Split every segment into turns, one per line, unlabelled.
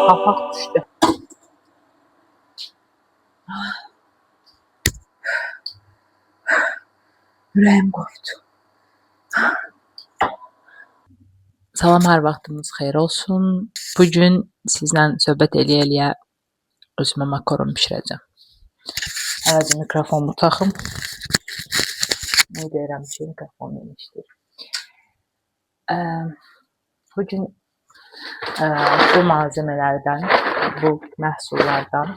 Qapaq düşdü. Ürəyim qopdu. Salam, hər vaxtınız xeyir olsun. Bugün sizlə söhbət eləyə-eləyə özümə makaron bişirəcəm. Əvvəlcə mikrofonumu taxım. Ne deyirəm ki, mikrofonu işləyir. Bugün bu malzemelerden, bu məhsullardan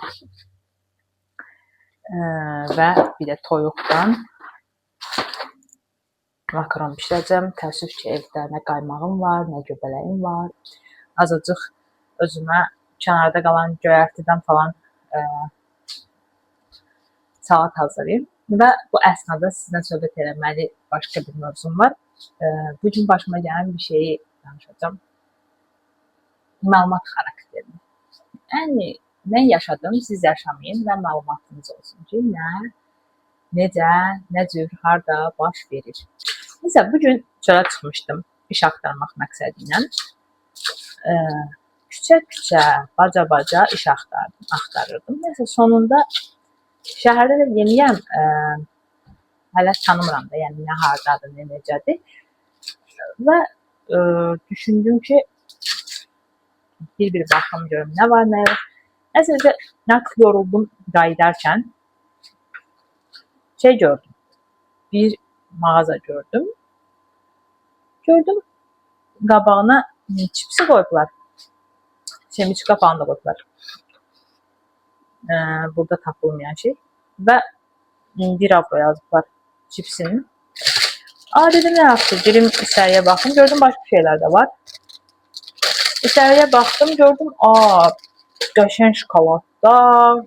və bir də toyuqdan makaron bişirəcəm. Təəssüf ki, evdə nə qaymağım var, nə göbələyim var. Azacıq özümə kənarda qalan göyərtidən falan salat hazırlayayım. Və bu əsnada sizinlə söhbət eləməli başqa bir mövzum var. Bugün başıma gələn bir şeyi danışacağım. Məlumat xarakterli. Yəni, mən yaşadım, siz yaşamayın və məlumatınız olsun ki, necə, nə cür, harda baş verir. Mesela bugün çölə çıxmışdım iş axtarmaq məqsədi ilə. Küçə, baca iş axtarırdım. Neyse sonunda şəhərdə də yeniyəm, hələ tanımıram da, yəni nə hardadır, nə necədir. Və düşündüm ki, bir baxım görüm nə var, nə yox. Neyse nə yoruldum qayıdarkən şey gördüm, bir mağaza gördüm. Gördüm qabağına çipsi qoydular. Semiçka falan da qoydular. Burada tapılmayan şey. Və 1 avro yazdılar çipsinin. Dedim nə yaxşı, girim içəriyə baxım. Gördüm başqa şeylər də var. İçəriyə baxdım, gördüm qəşəng şokoladlar,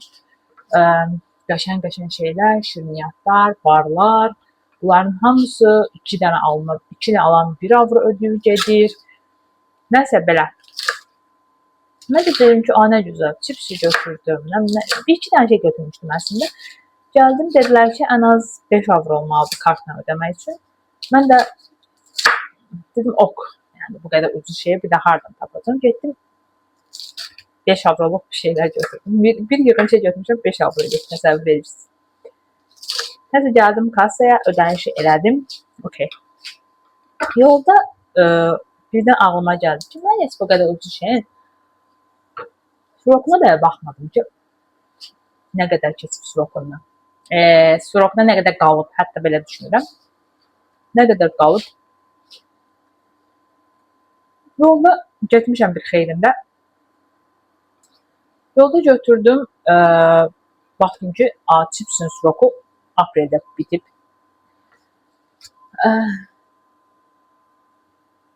qəşəng şeylər, şirniyyatlar, barlar. Bunların hamısı 2 dənə alınır. 2 dənə alan 1 avro ödüyü gedir. Nəsə belə. Mən də dedim ki, nə güzel, çipsi götürdüm. Bir iki dənə şey götürmüşdüm əslində. Gəldim, dedilər ki, ən az 5 avro olmalıdır kartla ödəmək üçün. Mən də dedim, ok. Yəni, bu qədər ucuz şeyi bir də hardan tapacağım. Getdim, 5 avroluq bir şeylər götürdüm. Bir yığın şey götürmüşəm, 5 avro götürdüm, təsəvvür edirsiniz. Nəsə gəldim kasaya, ödənişi elədim. Okay. Yolda birdən ağlıma gəldi ki, mən heç bu qədər ucuz şeyin surokuna belə baxmadım ki, nə qədər keçib surokundan. Surokuna nə qədər qalıb, hətta belə düşünürəm. Nə qədər qalıb. Yolda getmişəm bir xeyrində. Yolda götürdüm, baxdım ki, çipsin suroku apreldə bitib.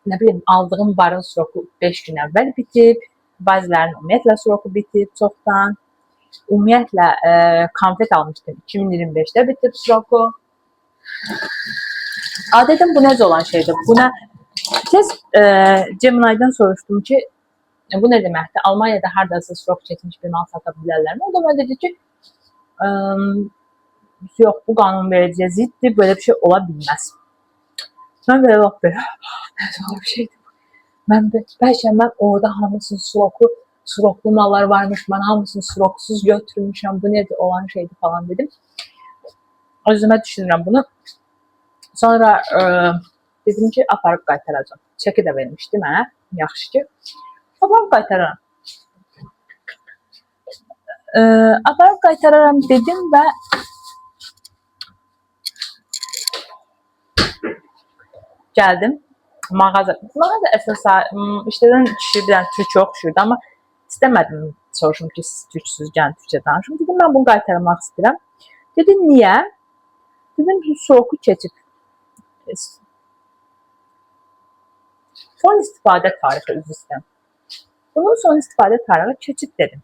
Nə bileyim, aldığım barın suroku 5 gün əvvəl bitib. Bəzilərinin ümumiyyətlə suroku bitib çoxdan. Ümumiyyətlə konfet almışdım. 2025'də bitib suroku. Dedim, bu necə olan şeydir? Bu nə? Tez Gemini'dən soruşdum ki, bu nə deməkdir? Almanya'da hardasa surok çəkmiş bir mal sata bilərlərmi? O da mənə dedi ki, yox, bu qanunvericiyə ziddir, böyle bir şey ola bilməz. Mən belə bax belə, nəsə bir şeydir. Bəlkə mən orada hamısının suroklu mallar varmış, mən hamısını suroksuz götürmüşəm, bu necə olan şeydir falan dedim. Özümə düşünürəm bunu. Sonra dedim ki, aparıb qaytaracağım. Çeki də vermişdi mənə, yaxşı ki. Aparıb qaytararam. Aparıb qaytararam dedim və gəldim. Mağaza əsas işlədən kişi bir dənə türk oxşuyurdu, amma istəmədim soruşum ki, siz türksüz, gəlin türkçə danışım. Dedim, mən bunu qaytarmaq istəyirəm. Dedi, niyə? Dedim ki, soğuku keçib. Son istifadə tarixi üzr istəyirəm. Bunun son istifadə tarixi keçib dedim.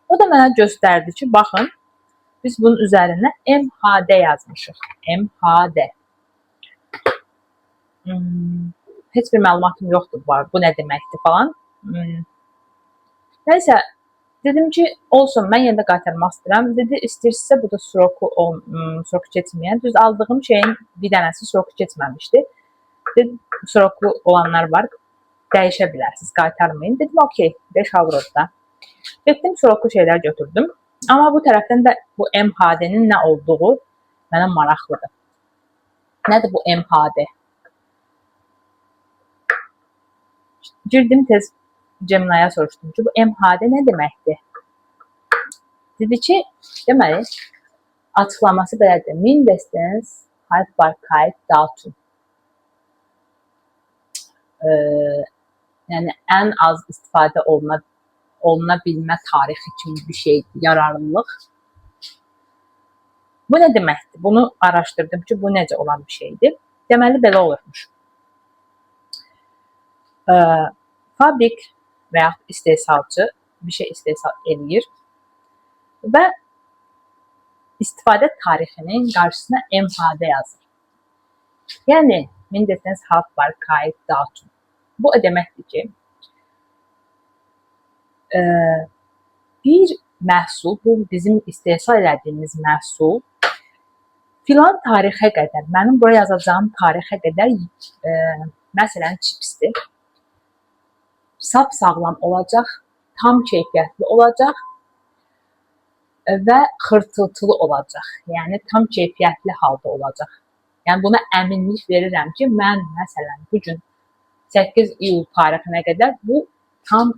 O da mənə göstərdi ki, baxın, biz bunun üzərində MHD yazmışıq. MHD. Heç bir məlumatım yoxdur, bu nə deməkdir falan. Neyse, dedim ki, olsun, mən yenə də qaytarmaq istəyirəm. Dedi, istəyirsə, bu da suroku keçməyən. Düz aldığım şeyin bir dənəsi suroku keçməmişdi. Dedi, suroklu olanlar var. dəyişə bilərsiniz, qaytarmayın. Dedim, okey, 5 avroda. Getdim, şiroklu şeylər götürdüm. Amma bu tərəfdən də bu MHD-nin nə olduğu mənə maraqlıdır. Nədir bu MHD? Girdim tez Cemilaya soruşdum ki, bu MHD nə deməkdir? Dedi ki, deməli, açıqlaması belədir. Mindestens haltbarkeit datum. Yəni, ən az istifadə oluna bilmə tarixi kimi bir şeydir, yararlılıq. Bu nə deməkdir? Bunu araşdırdım ki, bu necə olan bir şeydir. Deməli, belə olurmuş. Fabrik və ya istehsalçı bir şey istehsal edir və istifadə tarixinin qarşısına MHD yazır. Yəni, Mindestens haltbarkeit datum. Bu o deməkdir ki, bir məhsul, bu bizim istehsal etdiyimiz məhsul filan tarixə qədər, mənim buraya yazacağım tarixə qədər, məsələn, çipsdir. Sap sağlam olacaq, tam keyfiyyətli olacaq və xırtıltılı olacaq. Yəni, tam keyfiyyətli halda olacaq. Yəni, buna əminlik verirəm ki, mən, məsələn, bugün 8 iyul tarixinə qədər bu tam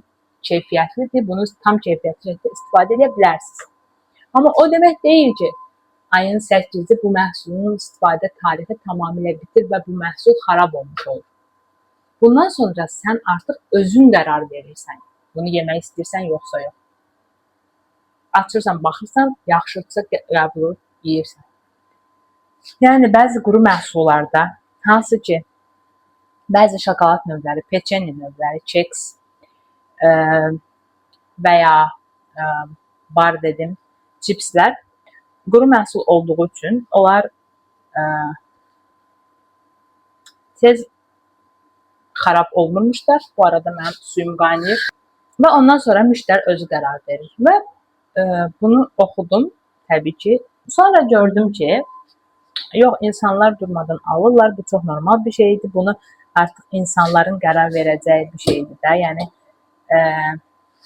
keyfiyyətlidir, bunu tam keyfiyyətli istifadə edə bilərsiniz. Amma o demək deyil ki, ayın 8-i bu məhsulun istifadə tarixi tamamilə bitir və bu məhsul xarab olmuş olur. Bundan sonra sən artıq özün qərar verirsən. Bunu yemək istəyirsən, yoxsa yox. Açırsan, baxırsan, yaxşıdırsa qəbul yeyirsən. Yəni, bəzi quru məhsullarda, hansı ki, bəzi şokolad növləri, peçeni növləri, keks və ya bar dedim, çipslər quru məhsul olduğu üçün onlar tez xarab olmurmuşlar. Bu arada mənim suyum qaynayır. Və ondan sonra müştəri özü qərar verir. Və bunu oxudum təbii ki. Sonra gördüm ki, yox, insanlar durmadan alırlar. Bu çox normal bir şeydir. Bunu artıq insanların qərar verəcəyi bir şeydir də. Yəni,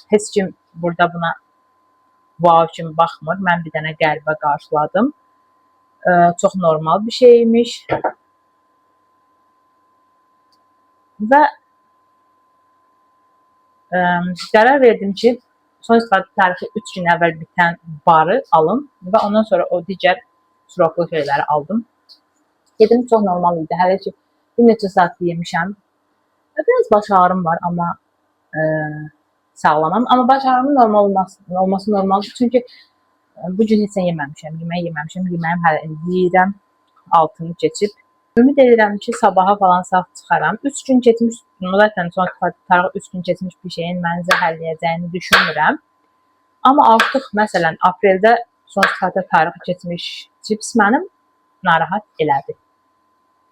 heç kim burada buna wow kimi baxmır. Mən bir dənə qəribə qarşıladım. Çox normal bir şeymiş. Və qərar verdim ki, son istifadə tarixi 3 gün əvvəl bitən barı alım və ondan sonra o digər süroklu şeyləri aldım. Dedim, çox normal idi. Hələ ki, bir neçə saat yemişəm. Biraz baş ağrım var, amma sağlamam. Amma baş ağrımın normal olması normaldır. Çünki bu gün heç yeməmişəm, yemək yeməmişəm. Yeməyim hələ yeyirəm, altını keçib. Ümid edirəm ki, sabaha falan sağ çıxaram. 3 gün keçmiş, zaten son tarixi 3 gün keçmiş bir şeyin məni zəhərləyəcəyini düşünmürəm. Amma artıq, məsələn, apreldə son istifadə tarixi keçmiş cips mənim narahat elədi.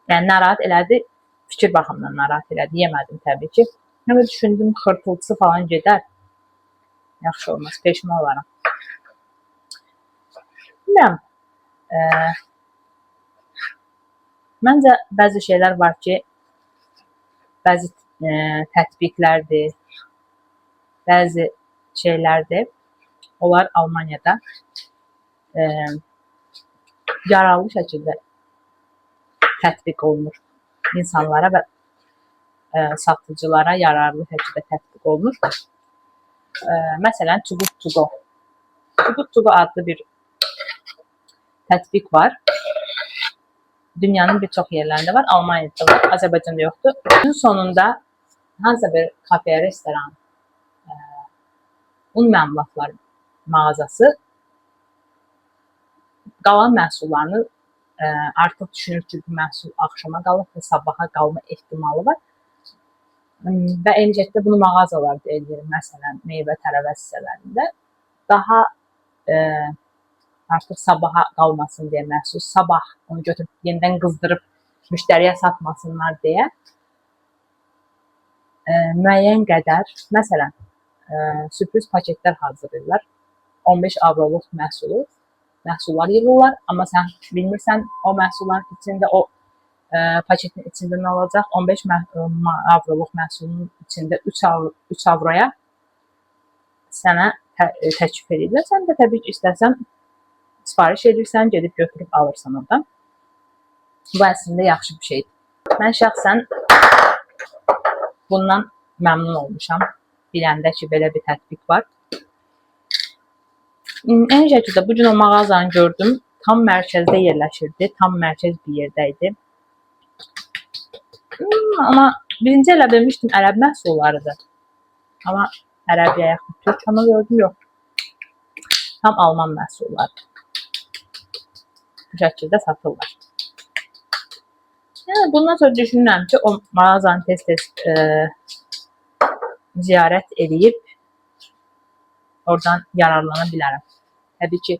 Yəni, narahat elədi, fikir baxımından narahat elədi. Yemədim təbii ki. Həmə düşündüm, xırtıltısı falan gedər. Yaxşı olmaz, peşman olaram. Bilmirəm. Məncə, bəzi şeylər var ki, bəzi tətbiqlərdir, bəzi şeylərdir. Onlar Almaniyada yararlı şəkildə tətbiq olunur. İnsanlara və satıcılara yararlı şəkildə tətbiq olunur. Məsələn, Çubuq-Çugo. Çubuq-Çugo adlı bir tətbiq var. Dünyanın bir çox yerlərində var. Almaniyada var, Azərbaycanda yoxdur. Günün sonunda hansısa bir kafe, restoran, un məmulatları mağazası qalan məhsullarını artıq düşünür ki, bu məhsul axşama qalıb və sabaha qalma ehtimalı var. Və eyni şəkildə bunu mağazalarda edir. Məsələn, meyvə-tərəvəz hissələrində daha artıq sabaha qalmasın deyə məhsul, sabah onu götürüb yenidən qızdırıb müştəriyə satmasınlar deyə müəyyən qədər, məsələn, sürpriz paketlər hazırlayırlar. 15 avroluq məhsullar yığırlar, amma sən bilmirsən o məhsulların içində o paketin içində nə olacaq? 15 avroluq məhsulun içində 3 avroya sənə təklif edirlər. Sən də təbii ki, istəsən sifariş edirsən, gedib götürüb alırsan oradan. Bu əslində yaxşı bir şeydir. Mən şəxsən bundan məmnun olmuşam. Biləndə ki, belə bir tətbiq var. Eyni şəkildə bu gün o mağazanı gördüm. Tam mərkəzdə yerləşirdi. Tam mərkəz bir yerdə idi. Amma birinci elə bilmişdim ərəb məhsullarıdır. Amma ərəbiyə yaxın türk, amma gördüm yox. Tam alman məhsulları. Bu şəkildə satırlar. Yəni bundan sonra düşünürəm ki, o mağazanı tez-tez ziyarət edib oradan yararlana bilərəm. Təbii ki,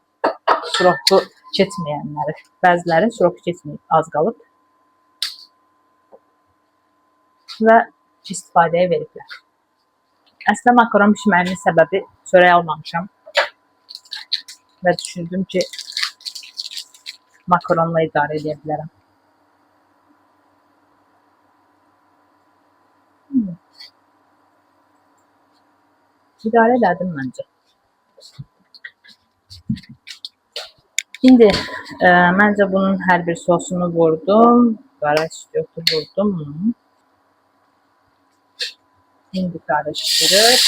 suroku keçməyənləri, bəziləri suroku keçməyib, az qalıb və istifadəyə veriblər. Əslində makaron bişirməyimin səbəbi çörək almamışam və düşündüm ki, makaronla idarə edə bilərəm. İdarə edirdim məncə. İndi məncə bunun hər bir sosunu vurdum. Qara istiyotu vurdum. İndi qarışdırır.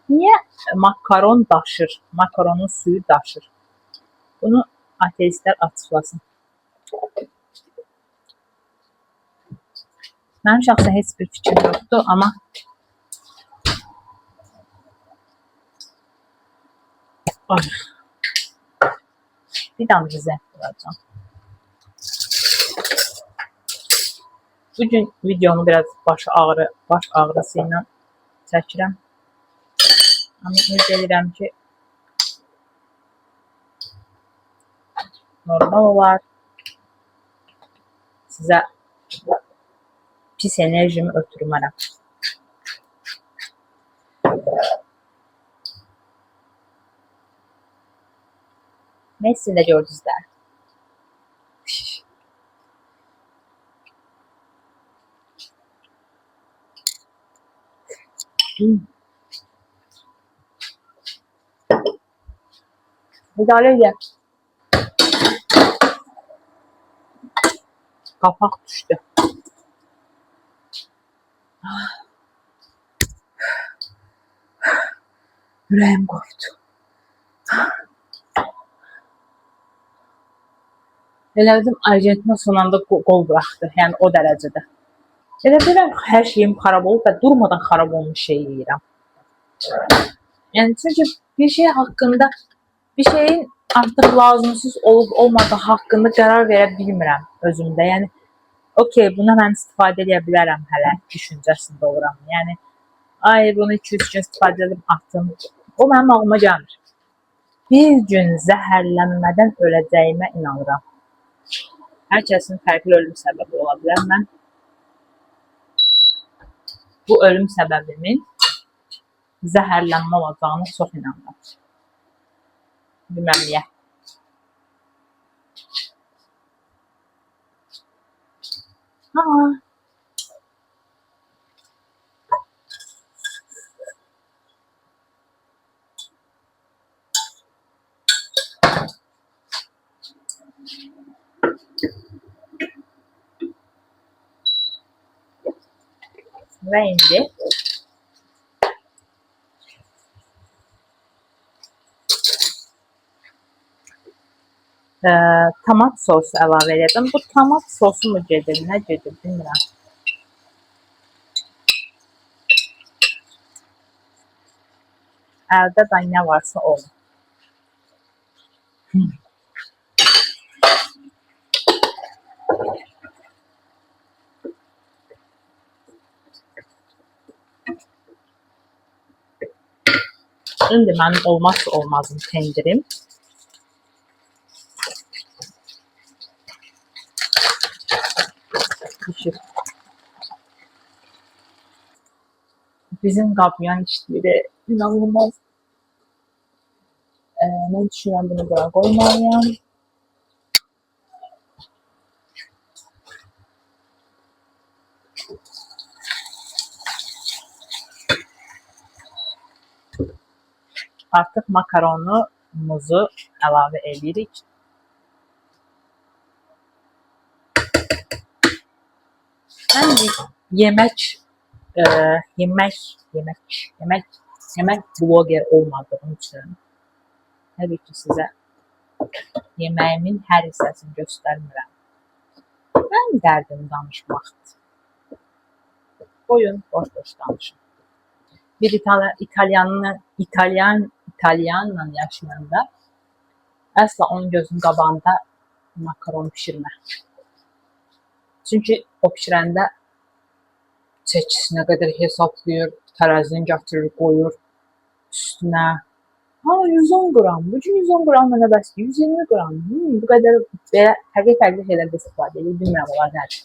Niyə makaron daşır? Makaronun suyu daşır. Bunu ateistlər açıqlasın. Mənim şəxsən heç bir fikrim yoxdur, amma bir damcı zəhv vuracağım. Bugün videomu biraz baş ağrısı ilə çəkirəm. Amma ümid edirəm ki, normal olar. Sizə pis enerjimi ötürmərəm. Nə sizin də gördünüz də. İdarə edə. Qapaq düşdü. Ürəyim qorxdu. Elədim, Argentina son anda qol buraxdı. Yəni o dərəcədə. Elə bilirəm, hər şeyim xarab olub və durmadan xarab olmuş şey yeyirəm. Yəni çünki bir şey haqqında, bir şeyin artıq lazımsız olub olmadığı haqqında qərar verə bilmirəm özümdə. Yəni okey, buna mən istifadə edə bilərəm hələ düşüncəsində oluram. Yəni ay bunu 2-3 gün istifadə edib atım. O mənim ağlıma gəlmir. Bir gün zəhərlənmədən öləcəyimə inanıram. Hər kəsin fərqli ölüm səbəbi ola bilər. Mən bu ölüm səbəbimin zəhərlənmə olacağını çox inanıram. Bilməm niyə. Və indi tomat sosu əlavə edim. Bu tomat sosu mu gedir, nə gedir bilmirəm. Əldə də nə varsa olur. İndi mənim olmazsa olmazım tendirim. Düşür. Bizim qapıyan işləri inanılmaz. Mən düşünürəm bunu bura qoymalıyam. Artıq makaronumuzu əlavə edirik. Mən yemək bloger olmadığım üçün təbii ki sizə yeməyimin hər hissəsini göstərmirəm. Mənim dərdim danışmaqdır. Qoyun boş-boş danışım. Bir İtalyanla yaşayanda əsla onun gözünün qabağında makaron pişirmə. Çünki o pişirəndə çəkisinə qədər hesablayır, tərəzini gətirir, qoyur üstünə. 110 qram. Bu gün 110 qram mənə bəsdir. 120 qram. Bu qədər belə fərqli şeylərdə istifadə edir. Bilmirəm onlar nədir.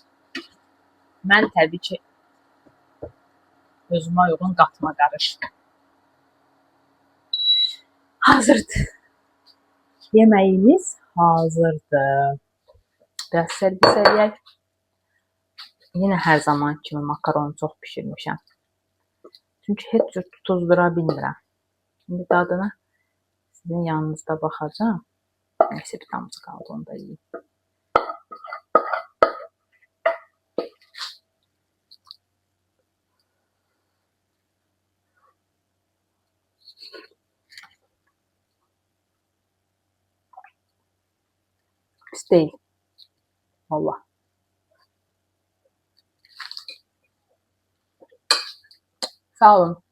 Mən təbii ki özümə uyğun qatma qarış. Hazırdır. Yeməyimiz hazırdır. Biraz servis edək. Yenə hər zaman kimi makaronu çox pişirmişəm. Çünki heç cür tuzdura bilmirəm. Şimdi dadına sizin yanınızda baxacağım. Neyse bir damcı qaldı, onu da yiyeyim. Pis değil. Allah. Sağ olun.